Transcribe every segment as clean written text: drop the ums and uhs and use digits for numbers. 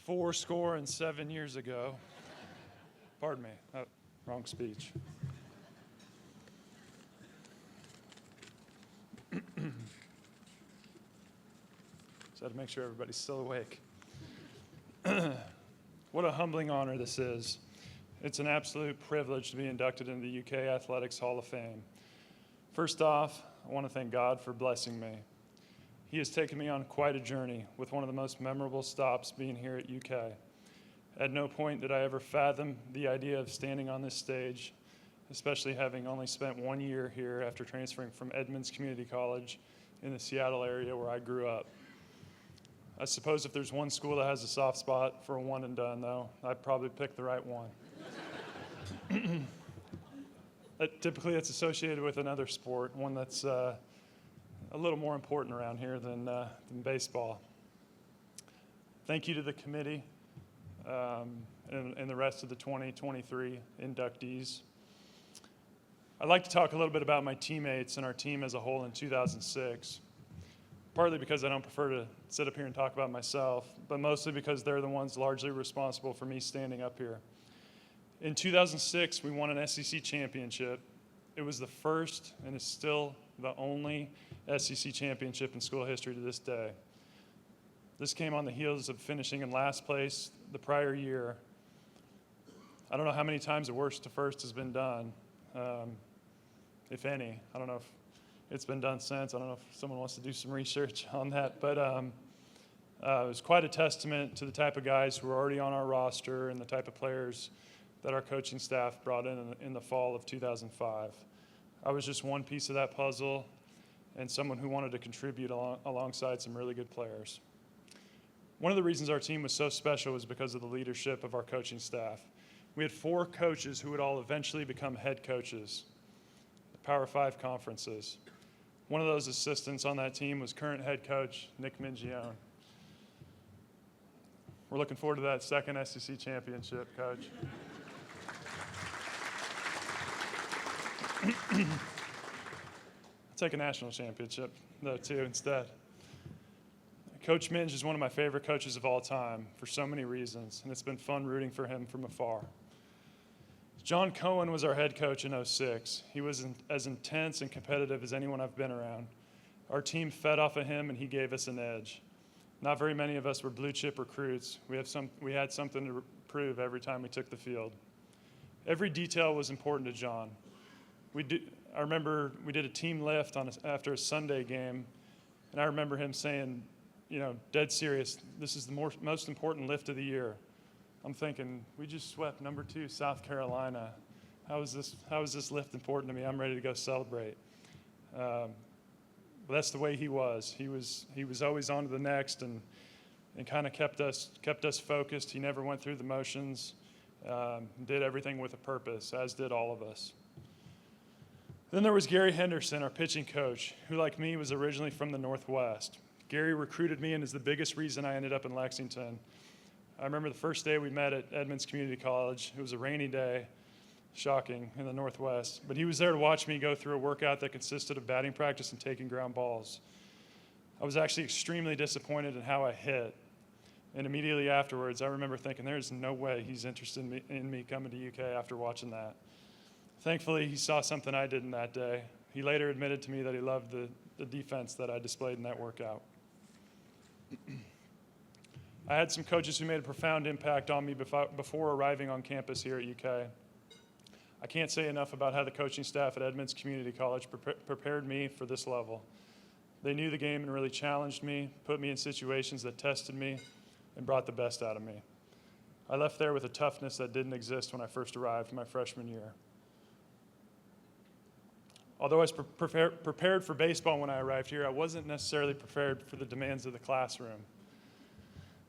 407 years ago. Pardon me, wrong speech. Just had to make sure everybody's still awake. What a humbling honor this is. It's an absolute privilege to be inducted into the UK Athletics Hall of Fame. First off, I want to thank God for blessing me. He has taken me on quite a journey, with one of the most memorable stops being here at UK. At no point did I ever fathom the idea of standing on this stage, especially having only spent 1 year here after transferring from Edmonds Community College in the Seattle area where I grew up. I suppose if there's one school that has a soft spot for a one and done, though, I'd probably pick the right one. Typically, it's associated with another sport, one that's a little more important around here than baseball. Thank you to the committee and the rest of the 2023 inductees. I'd like to talk a little bit about my teammates and our team as a whole in 2006, partly because I don't prefer to sit up here and talk about myself, but mostly because they're the ones largely responsible for me standing up here. In 2006, we won an SEC championship. It was the first and is still the only SEC championship in school history to this day. This came on the heels of finishing in last place the prior year. I don't know how many times the worst to first has been done, if any. I don't know if it's been done since. I don't know if someone wants to do some research on that, but it was quite a testament to the type of guys who were already on our roster and the type of players that our coaching staff brought in the fall of 2005. I was just one piece of that puzzle and someone who wanted to contribute alongside some really good players. One of the reasons our team was so special was because of the leadership of our coaching staff. We had 4 coaches who would all eventually become head coaches at Power 5 conferences. One of those assistants on that team was current head coach Nick Mingione. We're looking forward to that second SEC championship, Coach. I'll take a national championship, though, too, instead. Coach Minge is one of my favorite coaches of all time for so many reasons, and it's been fun rooting for him from afar. John Cohen was our head coach in 2006. He was as intense and competitive as anyone I've been around. Our team fed off of him, and he gave us an edge. Not very many of us were blue-chip recruits. We had something to prove every time we took the field. Every detail was important to John. I remember we did a team lift after a Sunday game, and I remember him saying, dead serious, this is the most important lift of the year. I'm thinking, we just swept number 2 South Carolina. How is this lift important to me? I'm ready to go celebrate. But that's the way he was. He was always on to the next and kind of kept us focused. He never went through the motions. Did everything with a purpose, as did all of us. Then there was Gary Henderson, our pitching coach, who, like me, was originally from the Northwest. Gary recruited me and is the biggest reason I ended up in Lexington. I remember the first day we met at Edmonds Community College. It was a rainy day, shocking, in the Northwest. But he was there to watch me go through a workout that consisted of batting practice and taking ground balls. I was actually extremely disappointed in how I hit. And immediately afterwards, I remember thinking, there's no way he's interested in me coming to UK after watching that. Thankfully, he saw something I didn't that day. He later admitted to me that he loved the defense that I displayed in that workout. I had some coaches who made a profound impact on me before arriving on campus here at UK. I can't say enough about how the coaching staff at Edmonds Community College prepared me for this level. They knew the game and really challenged me, put me in situations that tested me, and brought the best out of me. I left there with a toughness that didn't exist when I first arrived my freshman year. Although I was prepared for baseball when I arrived here, I wasn't necessarily prepared for the demands of the classroom.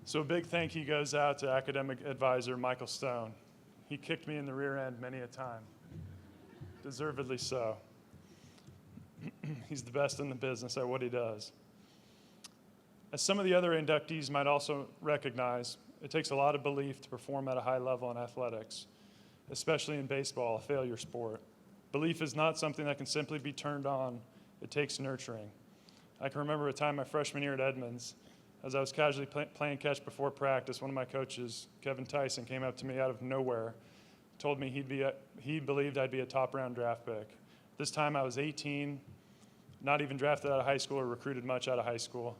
So a big thank you goes out to academic advisor Michael Stone. He kicked me in the rear end many a time, deservedly so. He's the best in the business at what he does. As some of the other inductees might also recognize, it takes a lot of belief to perform at a high level in athletics, especially in baseball, a failure sport. Belief is not something that can simply be turned on. It takes nurturing. I can remember a time my freshman year at Edmonds, As I was casually playing catch before practice, one of my coaches, Kevin Tyson, came up to me out of nowhere, told me he believed I'd be a top-round draft pick. This time I was 18, not even drafted out of high school or recruited much out of high school.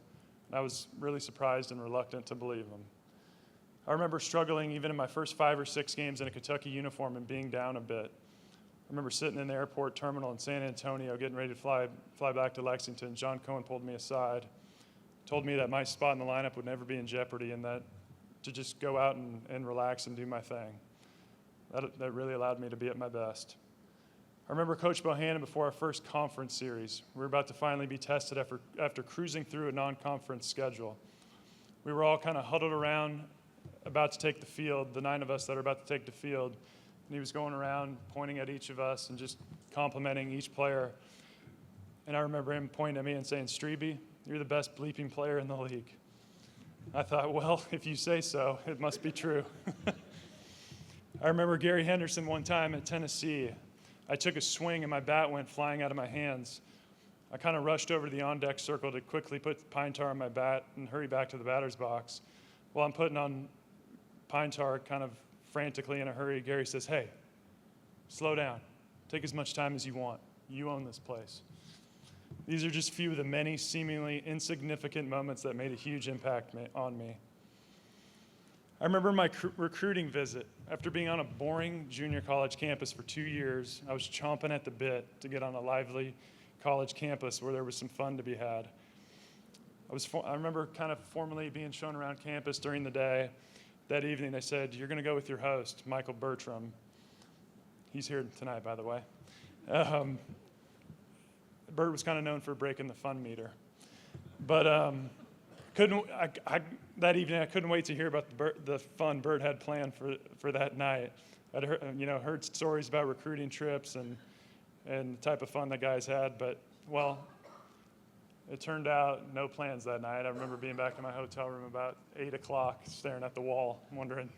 And I was really surprised and reluctant to believe him. I remember struggling even in my first 5 or 6 games in a Kentucky uniform and being down a bit. I remember sitting in the airport terminal in San Antonio getting ready to fly back to Lexington. John Cohen pulled me aside, told me that my spot in the lineup would never be in jeopardy and that to just go out and relax and do my thing. That really allowed me to be at my best. I remember Coach Bohannon before our first conference series. We were about to finally be tested after cruising through a non-conference schedule. We were all kind of huddled around, about to take the field, the 9 of us that are about to take the field. And he was going around pointing at each of us and just complimenting each player. And I remember him pointing at me and saying, "Strieby, you're the best bleeping player in the league." I thought, well, if you say so, it must be true. I remember Gary Henderson one time at Tennessee. I took a swing and my bat went flying out of my hands. I kind of rushed over to the on-deck circle to quickly put pine tar on my bat and hurry back to the batter's box. While I'm putting on pine tar kind of frantically in a hurry, Gary says, "Hey, slow down. Take as much time as you want. You own this place." These are just a few of the many seemingly insignificant moments that made a huge impact on me. I remember my recruiting visit. After being on a boring junior college campus for 2 years, I was chomping at the bit to get on a lively college campus where there was some fun to be had. I remember kind of formally being shown around campus during the day. That evening, they said, "You're going to go with your host, Michael Bertram." He's here tonight, by the way. Bert was kind of known for breaking the fun meter. But that evening, I couldn't wait to hear about the fun Bert had planned for that night. I'd heard stories about recruiting trips and the type of fun that guys had. But, well, it turned out no plans that night. I remember being back in my hotel room about 8 o'clock, staring at the wall, wondering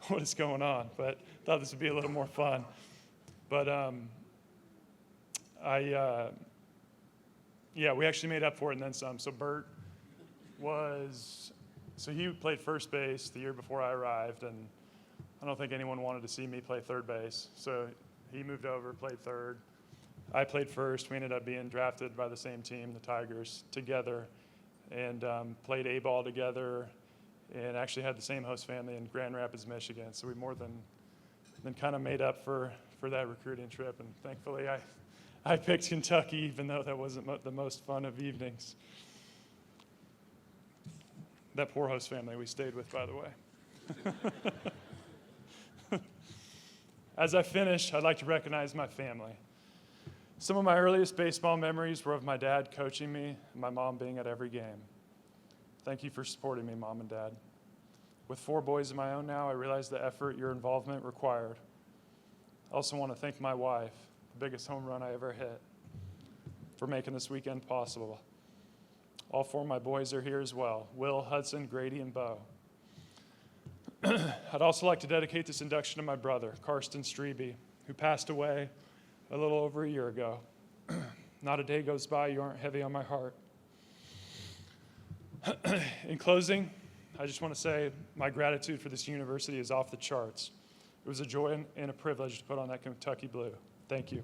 what is going on. But thought this would be a little more fun. But we actually made up for it and then some. So Bert he played first base the year before I arrived, and I don't think anyone wanted to see me play third base. So he moved over, played third. I played first. We ended up being drafted by the same team, the Tigers, together, and played A-ball together, and actually had the same host family in Grand Rapids, Michigan. So we more than kind of made up for that recruiting trip, and thankfully I picked Kentucky, even though that wasn't the most fun of evenings. That poor host family we stayed with, by the way. As I finish, I'd like to recognize my family. Some of my earliest baseball memories were of my dad coaching me and my mom being at every game. Thank you for supporting me, Mom and Dad. With 4 boys of my own now, I realize the effort your involvement required. I also want to thank my wife, the biggest home run I ever hit, for making this weekend possible. All 4 of my boys are here as well: Will, Hudson, Grady, and Bo. I'd also like to dedicate this induction to my brother, Karsten Strieby, who passed away a little over a year ago. Not a day goes by you aren't heavy on my heart. In closing, I just want to say my gratitude for this university is off the charts. It was a joy and a privilege to put on that Kentucky blue. Thank you.